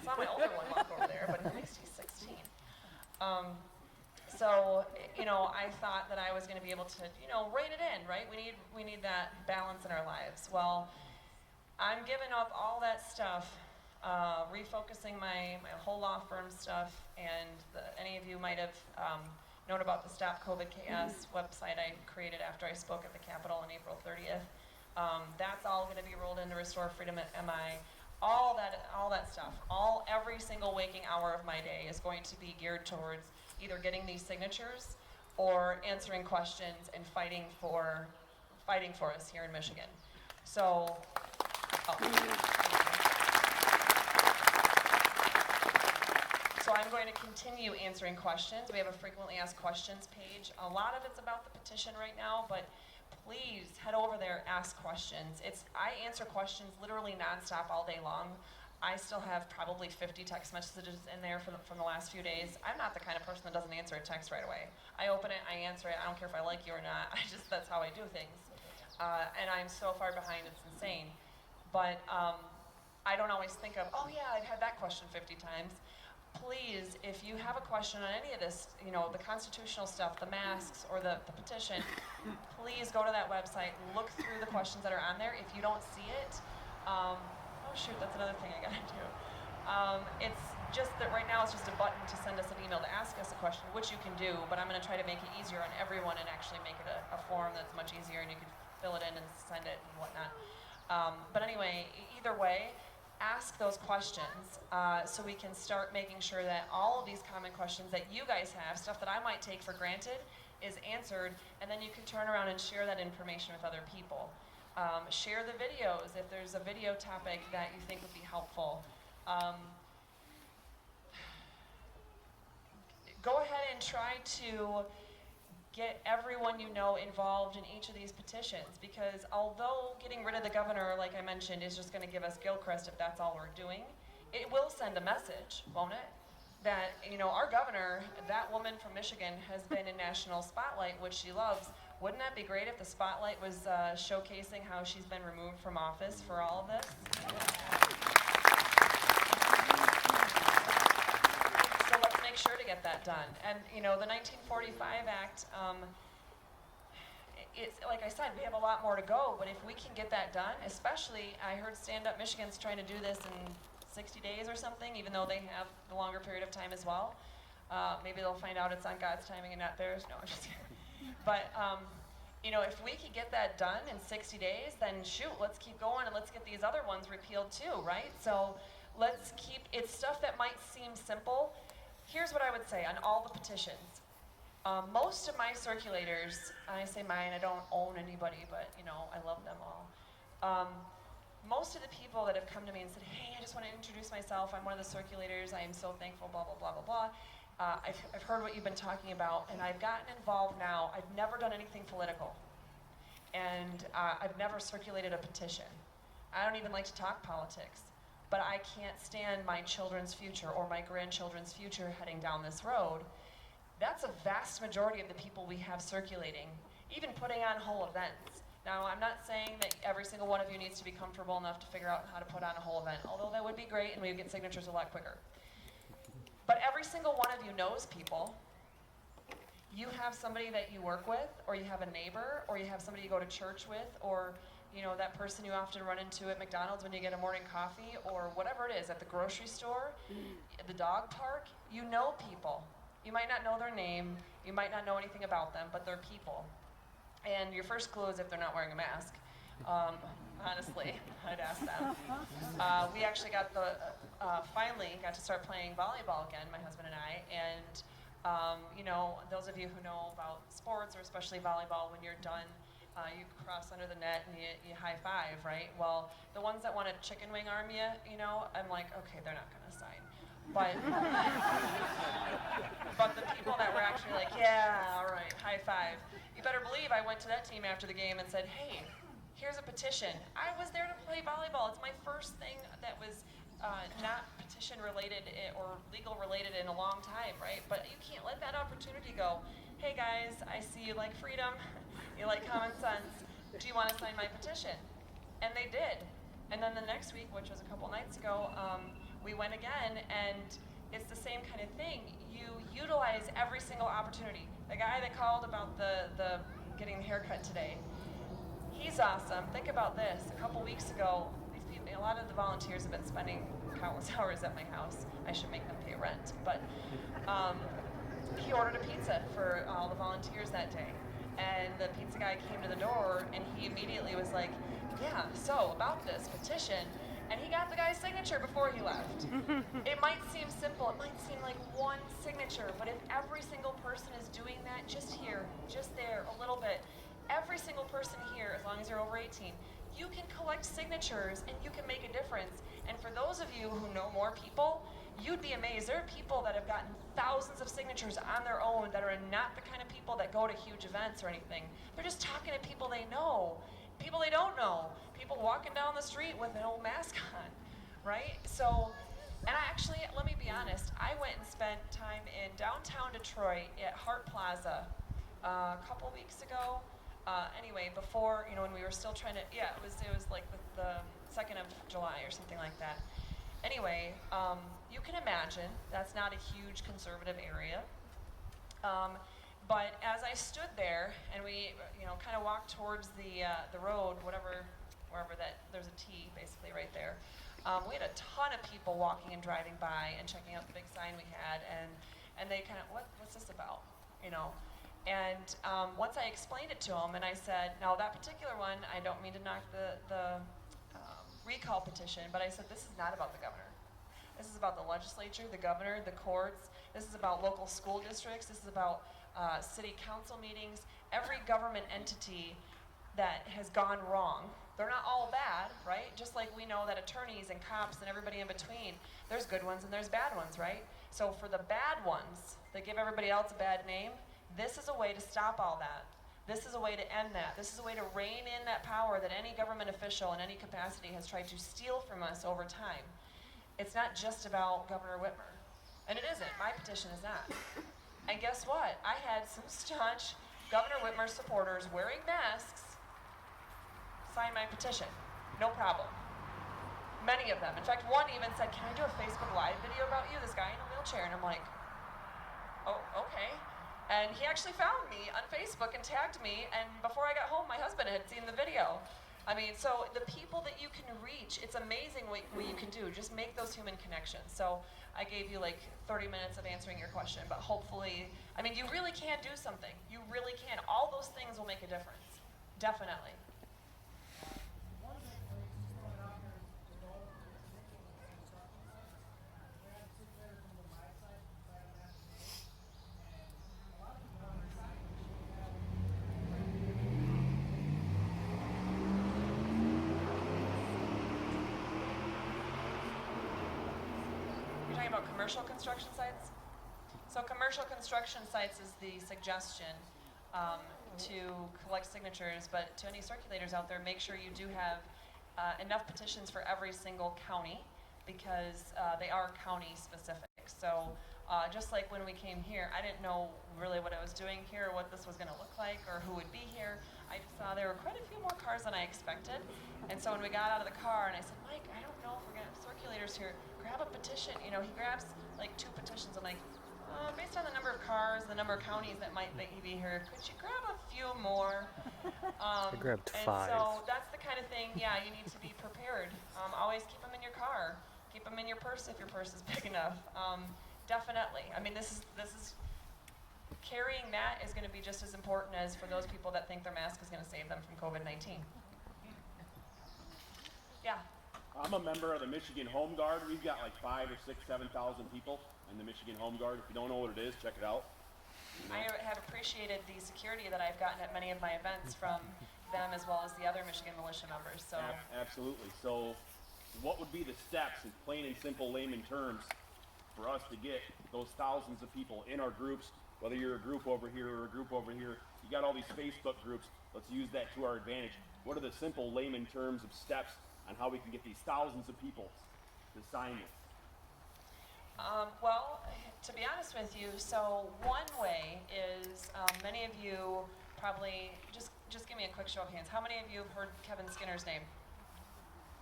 saw my older one walk over there, but at least he's 16. So, I thought that I was going to be able to, rein it in, right? We need that balance in our lives. Well, I'm giving up all that stuff, refocusing my whole law firm stuff, and any of you might have known about the Stop COVID Chaos website I created after I spoke at the Capitol on April 30th. That's all going to be rolled into Restore Freedom at MI. all that stuff. Every single waking hour of my day is going to be geared towards either getting these signatures or answering questions and fighting for us here in Michigan. So, So I'm going to continue answering questions. We have a frequently asked questions page. A lot of it's about the petition right now, but please head over there, ask questions. I answer questions literally nonstop all day long. I still have probably 50 text messages in there from the last few days. I'm not the kind of person that doesn't answer a text right away. I open it, I answer it. I don't care if I like you or not. That's how I do things. And I'm so far behind, it's insane. But I don't always think of, oh yeah, I've had that question 50 times. Please, if you have a question on any of this, the constitutional stuff, the masks, or the petition, please go to that website, look through the questions that are on there. If you don't see it, oh shoot, that's another thing I gotta do. It's just that right now it's just a button to send us an email to ask us a question, which you can do, but I'm gonna try to make it easier on everyone and actually make it a form that's much easier and you can fill it in and send it and whatnot. But anyway, either way, ask those questions so we can start making sure that all of these common questions that you guys have, stuff that I might take for granted, is answered, and then you can turn around and share that information with other people. Share the videos if there's a video topic that you think would be helpful. Go ahead and try to get everyone you know involved in each of these petitions, because although getting rid of the governor, like I mentioned, is just going to give us Gilchrist if that's all we're doing, it will send a message, won't it? That, our governor, that woman from Michigan, has been in national spotlight, which she loves. Wouldn't that be great if the spotlight was showcasing how she's been removed from office for all of this? So let's make sure to get that done. And, the 1945 Act, it's, like I said, we have a lot more to go, but if we can get that done, especially, I heard Stand Up Michigan's trying to do this in 60 days or something, even though they have the longer period of time as well. Maybe they'll find out it's on God's timing and not theirs. No, I'm just kidding. But, if we could get that done in 60 days, then shoot, let's keep going and let's get these other ones repealed too, right? So it's stuff that might seem simple. Here's what I would say on all the petitions. Most of my circulators, I say mine, I don't own anybody, but I love them all. Most of the people that have come to me and said, hey, I just want to introduce myself, I'm one of the circulators, I am so thankful, blah, blah, blah, blah, blah. I've heard what you've been talking about, and I've gotten involved now. I've never done anything political, and I've never circulated a petition. I don't even like to talk politics, but I can't stand my children's future or my grandchildren's future heading down this road. That's a vast majority of the people we have circulating, even putting on whole events. Now, I'm not saying that every single one of you needs to be comfortable enough to figure out how to put on a whole event, although that would be great and we would get signatures a lot quicker. But every single one of you knows people. You have somebody that you work with, or you have a neighbor, or you have somebody you go to church with, or that person you often run into at McDonald's when you get a morning coffee, or whatever it is, at the grocery store, the dog park. You know people. You might not know their name, you might not know anything about them, but they're people. And your first clue is if they're not wearing a mask. Honestly, I'd ask them. We actually finally got to start playing volleyball again, my husband and I, and those of you who know about sports, or especially volleyball, when you're done, you cross under the net and you high five, right? Well, the ones that want to chicken wing arm you, I'm like, okay, they're not gonna sign. But the people that were actually like, yeah, all right, high five. You better believe I went to that team after the game and said, hey, here's a petition. I was there to play volleyball. It's my first thing that was not petition related or legal related in a long time, right? But you can't let that opportunity go. Hey guys, I see you like freedom, you like common sense. Do you want to sign my petition? And they did. And then the next week, which was a couple nights ago, we went again, and it's the same kind of thing. You utilize every single opportunity. The guy that called about the getting the haircut today, he's awesome. Think about this. A couple weeks ago, these people, a lot of the volunteers have been spending countless hours at my house. I should make them pay rent. But he ordered a pizza for all the volunteers that day. And the pizza guy came to the door, and he immediately was like, yeah, so about this petition, And he got the guy's signature before he left. It might seem simple, it might seem like one signature, but if every single person is doing that, just here, just there, a little bit, every single person here, as long as you're over 18, you can collect signatures and you can make a difference. And for those of you who know more people, you'd be amazed. There are people that have gotten thousands of signatures on their own that are not the kind of people that go to huge events or anything. They're just talking to people they know, people they don't know, people walking down the street with an old mask on, right? So, and I actually, let me be honest, I went and spent time in downtown Detroit at Hart Plaza a couple weeks ago. Anyway, before, you know, when we were still trying to, yeah, it was like the 2nd of July or something like that. Anyway, you can imagine that's not a huge conservative area. But as I stood there and we, you know, kind of walked towards the road, wherever that, there's a T basically right there. We had a ton of people walking and driving by and checking out the big sign we had, and they kind of, what's this about, you know? And once I explained it to them, and I said, now that particular one, I don't mean to knock the recall petition, but I said, this is not about the governor. This is about the legislature, the governor, the courts. This is about local school districts. This is about city council meetings. Every government entity that has gone wrong. They're not all bad, right? Just like we know that attorneys and cops and everybody in between, there's good ones and there's bad ones, right? So for the bad ones that give everybody else a bad name, this is a way to stop all that. This is a way to end that. This is a way to rein in that power that any government official in any capacity has tried to steal from us over time. It's not just about Governor Whitmer. And it isn't. My petition is not. And guess what? I had some staunch Governor Whitmer supporters wearing masks sign my petition. No problem. Many of them. In fact, one even said, can I do a Facebook Live video about you, this guy in a wheelchair? And I'm like, oh, okay. And he actually found me on Facebook and tagged me, and before I got home, my husband had seen the video. I mean, so the people that you can reach, it's amazing what you can do. Just make those human connections. So I gave you like 30 minutes of answering your question, but hopefully, I mean, you really can do something. You really can. All those things will make a difference. Definitely. About commercial construction sites. So commercial construction sites is the suggestion to collect signatures, but to any circulators out there, make sure you do have enough petitions for every single county, because they are county specific. So just like when we came here, I didn't know really what I was doing here, what this was going to look like, or who would be here. I just saw there were quite a few more cars than I expected. And so when we got out of the car and I said, Mike, I don't know if we're going to have circulators here, grab a petition. You know, he grabs like 2 petitions. I'm like, based on the number of cars, the number of counties that might be here, could you grab a few more? I grabbed 5. And so that's the kind of thing, yeah, you need to be prepared. Always keep them in your car. Keep them in your purse if your purse is big enough. Definitely. I mean, this is carrying that is going to be just as important as for those people that think their mask is going to save them from COVID-19. Yeah. I'm a member of the Michigan Home Guard. We've got like 5,000 or 6,000, 7,000 people in the Michigan Home Guard. If you don't know what it is, check it out. I have appreciated the security that I've gotten at many of my events from them as well as the other Michigan militia members. So absolutely. So what would be the steps in plain and simple layman terms for us to get those thousands of people in our groups, whether you're a group over here or a group over here? You got all these Facebook groups. Let's use that to our advantage. What are the simple layman terms of steps on how we can get these thousands of people to sign this? Well, to be honest with you, so one way is many of you probably, just give me a quick show of hands. How many of you have heard Kevin Skinner's name?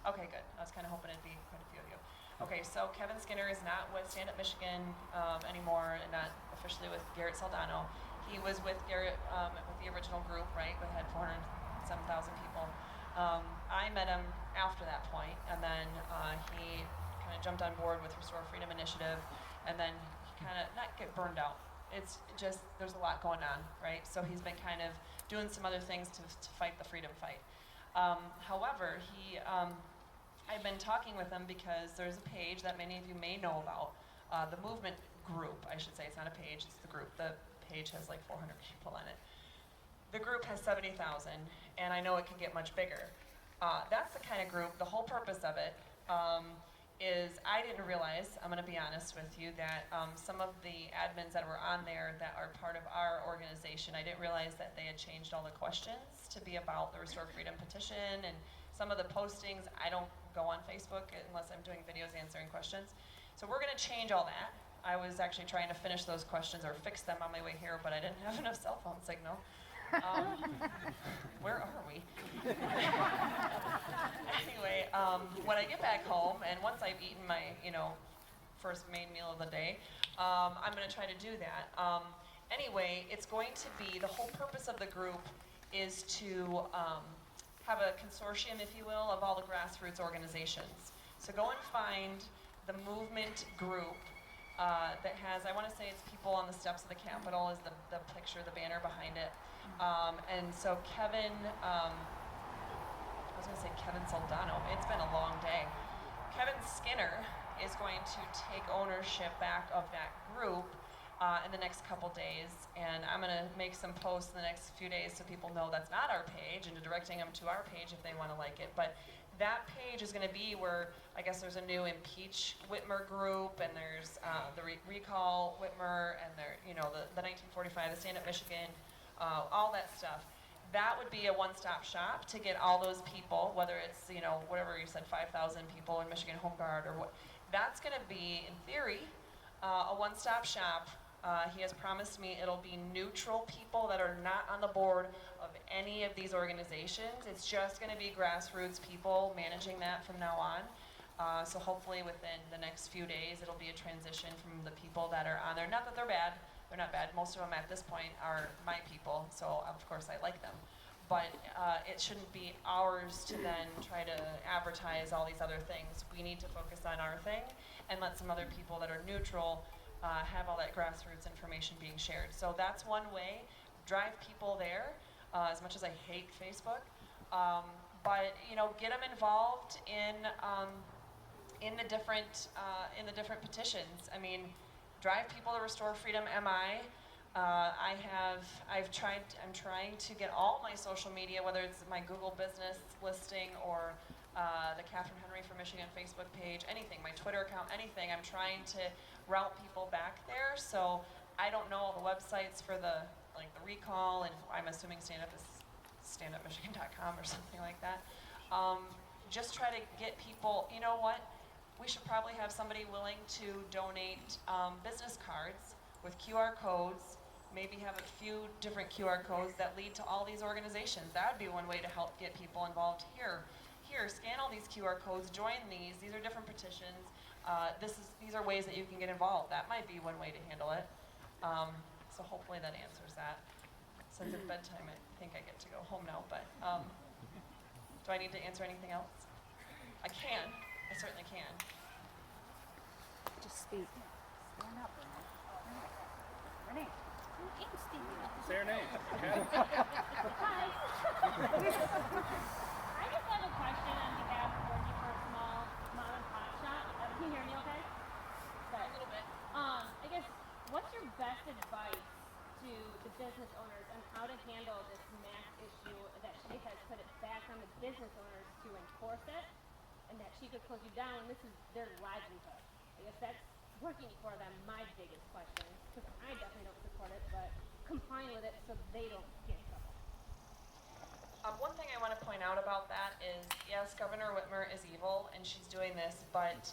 Okay, good. I was kind of hoping it'd be quite a few of you. Okay, so Kevin Skinner is not with Stand Up Michigan anymore, and not officially with Garrett Saldano. He was with Garrett with the original group, right, that had 407,000 people. I met him after that point, and then he kind of jumped on board with Restore Freedom Initiative, and then he kind of, not get burned out. It's just, there's a lot going on, right? So he's been kind of doing some other things to fight the freedom fight. However, he I've been talking with them because there's a page that many of you may know about, the movement group, I should say. It's not a page, it's the group. The page has like 400 people on it. The group has 70,000, and I know it can get much bigger. That's the kind of group, the whole purpose of it is I didn't realize, I'm gonna be honest with you, that some of the admins that were on there that are part of our organization, I didn't realize that they had changed all the questions to be about the Restore Freedom petition, and some of the postings, I don't go on Facebook unless I'm doing videos answering questions. So we're gonna change all that. I was actually trying to finish those questions or fix them on my way here, but I didn't have enough cell phone signal. Where are we? Anyway, when I get back home, and once I've eaten my, first main meal of the day, I'm gonna try to do that. Anyway, it's going to be, the whole purpose of the group is to have a consortium, if you will, of all the grassroots organizations. So go and find the movement group that has, I want to say it's people on the steps of the Capitol is the picture, the banner behind it. And so Kevin, I was going to say Kevin Soldano, it's been a long day. Kevin Skinner is going to take ownership back of that group in the next couple days, and I'm going to make some posts in the next few days so people know that's not our page, and directing them to our page if they want to like it. But that page is going to be where, I guess there's a new Impeach Whitmer group, and there's the Recall Whitmer, and there, the 1945, the Stand Up Michigan, all that stuff. That would be a one-stop shop to get all those people, whether it's, whatever you said, 5,000 people in Michigan Home Guard, or what. That's going to be, in theory, a one-stop shop. He has promised me it'll be neutral people that are not on the board of any of these organizations. It's just going to be grassroots people managing that from now on. So hopefully within the next few days, it'll be a transition from the people that are on there. Not that they're bad. They're not bad. Most of them at this point are my people, so of course I like them. But it shouldn't be ours to then try to advertise all these other things. We need to focus on our thing and let some other people that are neutral have all that grassroots information being shared. So that's one way. Drive people there, as much as I hate Facebook. But get them involved in the different petitions. I mean, drive people to Restore Freedom MI. I'm trying to get all my social media, whether it's my Google business listing or the Katherine Henry for Michigan Facebook page, anything, my Twitter account, anything. I'm trying to route people back there. So I don't know all the websites for the recall, and I'm assuming stand up is standupmichigan.com or something like that. Just try to get people, you know what? We should probably have somebody willing to donate business cards with QR codes, maybe have a few different QR codes that lead to all these organizations. That would be one way to help get people involved here. Here, scan all these QR codes, join these. These are different petitions. These are ways that you can get involved. That might be one way to handle it. So hopefully that answers that. Since it's bedtime, I think I get to go home now, but do I need to answer anything else? I can. I certainly can. Just speak. Stand up. Renee. Say her name. Hi. I just have a question on behalf of working for a small mom and pop shop. Can you hear me okay? Good. A little bit. I guess, what's your best advice to the business owners on how to handle this mass issue that she has put it back on the business owners to enforce it, and that she could close you down, and this is their livelihood? I guess that's working for them, my biggest question, because I definitely don't support it, but complying with it so they don't get in trouble. One thing I want to point out about that is, yes, Governor Whitmer is evil, and she's doing this, but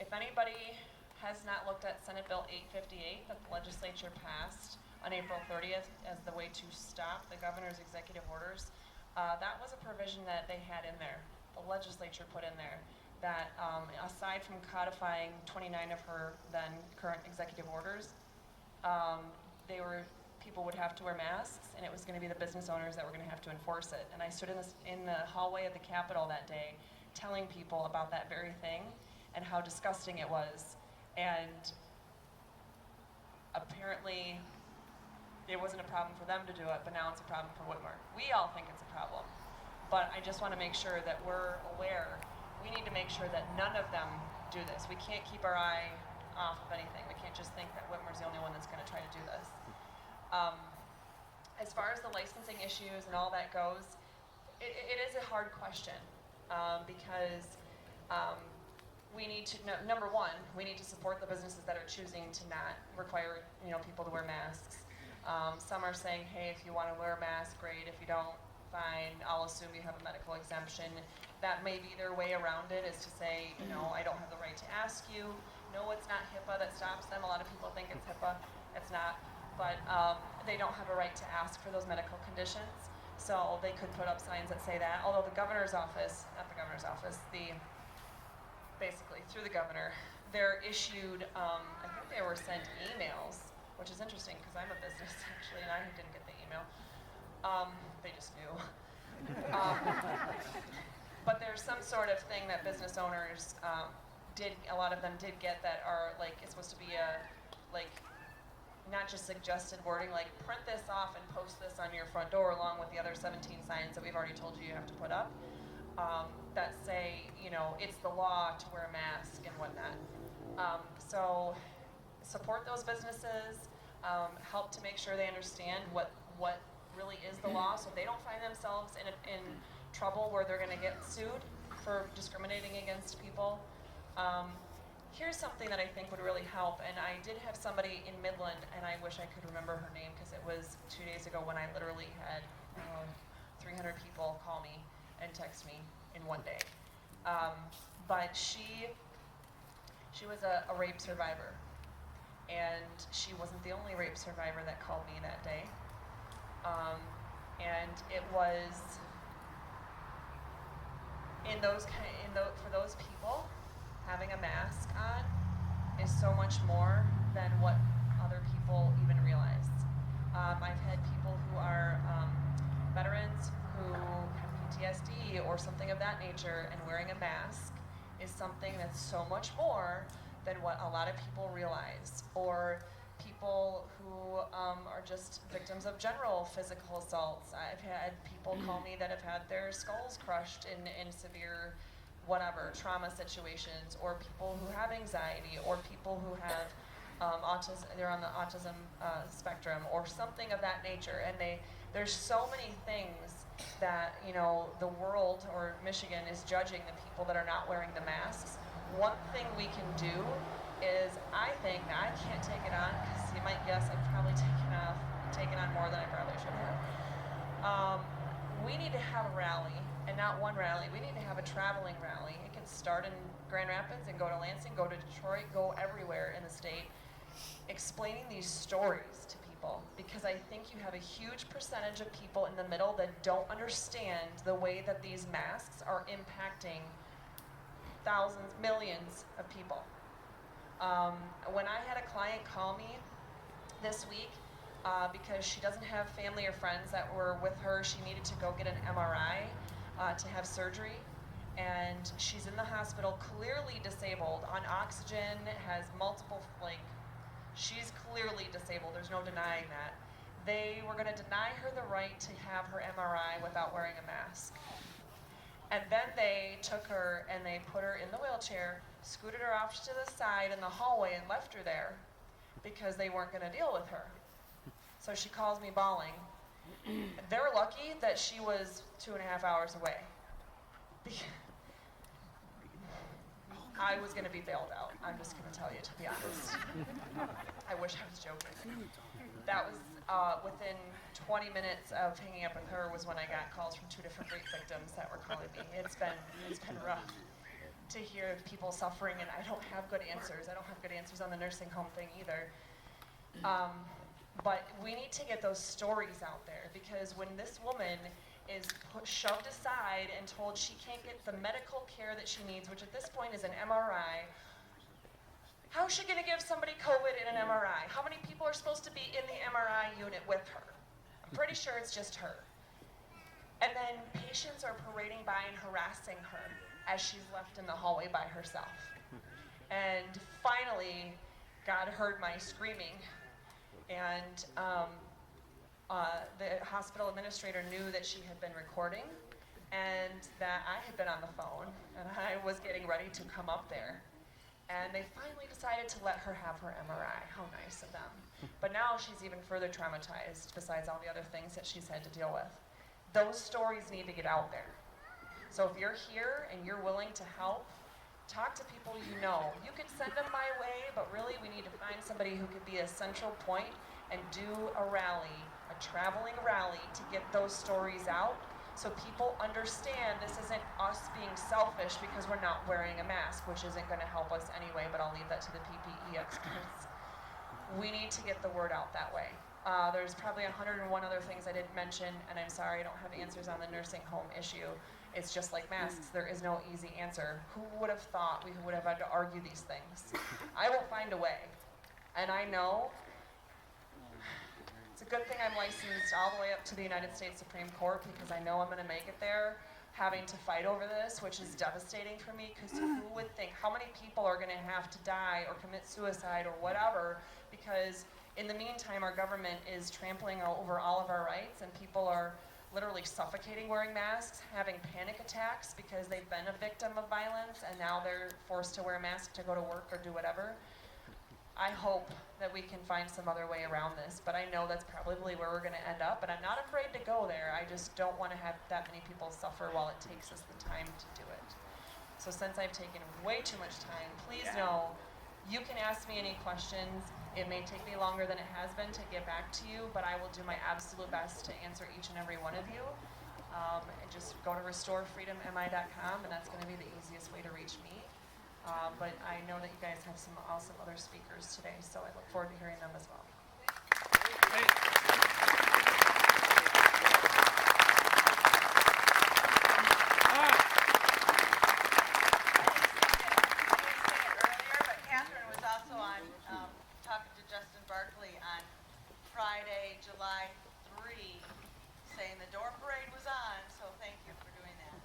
if anybody has not looked at Senate Bill 858 that the legislature passed on April 30th as the way to stop the governor's executive orders, that was a provision that they had in there, the legislature put in there, that aside from codifying 29 of her then current executive orders, people would have to wear masks, and it was going to be the business owners that were going to have to enforce it. And I stood in the hallway of the Capitol that day telling people about that very thing and how disgusting it was. And apparently it wasn't a problem for them to do it, but now it's a problem for Whitmer. We all think it's a problem, but I just want to make sure that we're aware. we need to make sure that none of them do this. We can't keep our eye off of anything. We can't just think that Whitmer's the only one that's going to try to do this. As far as the licensing issues and all that goes, it is a hard question because we need to, number one, we need to support the businesses that are choosing to not require people to wear masks. Some are saying, hey, if you want to wear a mask, great. If you don't, fine. I'll assume you have a medical exemption. That may be their way around it, is to say, I don't have the right to ask you. No, it's not HIPAA that stops them. A lot of people think it's HIPAA. It's not. But they don't have a right to ask for those medical conditions. So they could put up signs that say that. Although the governor's office, not the governor's office, basically through the governor, they're issued, I think they were sent emails, which is interesting because I'm a business actually and I didn't get the email. They just knew. But there's some sort of thing that business owners a lot of them did get that are like, it's supposed to be not just suggested wording, like print this off and post this on your front door along with the other 17 signs that we've already told you have to put up that say, it's the law to wear a mask and whatnot. So support those businesses, help to make sure they understand what really is the law so they don't find themselves in trouble where they're going to get sued for discriminating against people. Here's something that I think would really help, and I did have somebody in Midland, and I wish I could remember her name because it was 2 days ago when I literally had 300 people call me and text me in one day. But she was a rape survivor, and she wasn't the only rape survivor that called me that day. And it was for those people, having a mask on is so much more than what other people even realize. I've had people who are veterans who have PTSD or something of that nature, and wearing a mask is something that's so much more than what a lot of people realize. Or people who are just victims of general physical assaults. I've had people call me that have had their skulls crushed in severe trauma situations, or people who have anxiety, or people who have autism, they're on the autism spectrum, or something of that nature. And there's so many things that, the world or Michigan is judging the people that are not wearing the masks. One thing we can do is, I think, now I can't take it on, because you might guess I've probably taken on more than I probably should have. We need to have a rally, and not one rally. We need to have a traveling rally. It can start in Grand Rapids and go to Lansing, go to Detroit, go everywhere in the state, explaining these stories to people, because I think you have a huge percentage of people in the middle that don't understand the way that these masks are impacting thousands, millions of people. When I had a client call me this week, because she doesn't have family or friends that were with her, she needed to go get an MRI to have surgery, and she's in the hospital, clearly disabled, on oxygen, has multiple, she's clearly disabled, there's no denying that. They were gonna deny her the right to have her MRI without wearing a mask. And then they took her and they put her in the wheelchair, scooted her off to the side in the hallway and left her there because they weren't gonna deal with her. So she calls me bawling. They're lucky that she was 2.5 hours away. I was gonna be bailed out. I'm just gonna tell you, to be honest. I wish I was joking. That was within 20 minutes of hanging up with her was when I got calls from 2 different rape victims that were calling me. It's been rough to hear people suffering, and I don't have good answers. I don't have good answers on the nursing home thing either. But we need to get those stories out there, because when this woman is shoved aside and told she can't get the medical care that she needs, which at this point is an MRI, how is she going to give somebody COVID in an MRI? How many people are supposed to be in the MRI unit with her? I'm pretty sure it's just her. And then patients are parading by and harassing her as she's left in the hallway by herself. And finally, God heard my screaming, and the hospital administrator knew that she had been recording, and that I had been on the phone, and I was getting ready to come up there. And they finally decided to let her have her MRI. How nice of them. But now she's even further traumatized, besides all the other things that she's had to deal with. Those stories need to get out there. So if you're here and you're willing to help, talk to people you know. You can send them my way, but really we need to find somebody who could be a central point and do a rally, a traveling rally, to get those stories out so people understand this isn't us being selfish because we're not wearing a mask, which isn't going to help us anyway, but I'll leave that to the PPE experts. We need to get the word out that way. There's probably 101 other things I didn't mention, and I'm sorry I don't have answers on the nursing home issue. It's just like masks. There is no easy answer. Who would have thought we would have had to argue these things? I will find a way. And I know it's a good thing I'm licensed all the way up to the United States Supreme Court, because I know I'm going to make it there, having to fight over this, which is devastating for me, because who would think how many people are going to have to die or commit suicide or whatever, because in the meantime our government is trampling over all of our rights, and people are literally suffocating wearing masks, having panic attacks because they've been a victim of violence and now they're forced to wear a mask to go to work or do whatever. I hope that we can find some other way around this, but I know that's probably where we're going to end up, and I'm not afraid to go there. I just don't want to have that many people suffer while it takes us the time to do it. So since I've taken way too much time, please know you can ask me any questions. It may take me longer than it has been to get back to you, but I will do my absolute best to answer each and every one of you. And just go to restorefreedommi.com, and that's going to be the easiest way to reach me. But I know that you guys have some awesome other speakers today, so I look forward to hearing them as well. Katherine was also on talking to Justin Barkley on Friday, July 3, saying the Dorr parade was on, so thank you for doing that.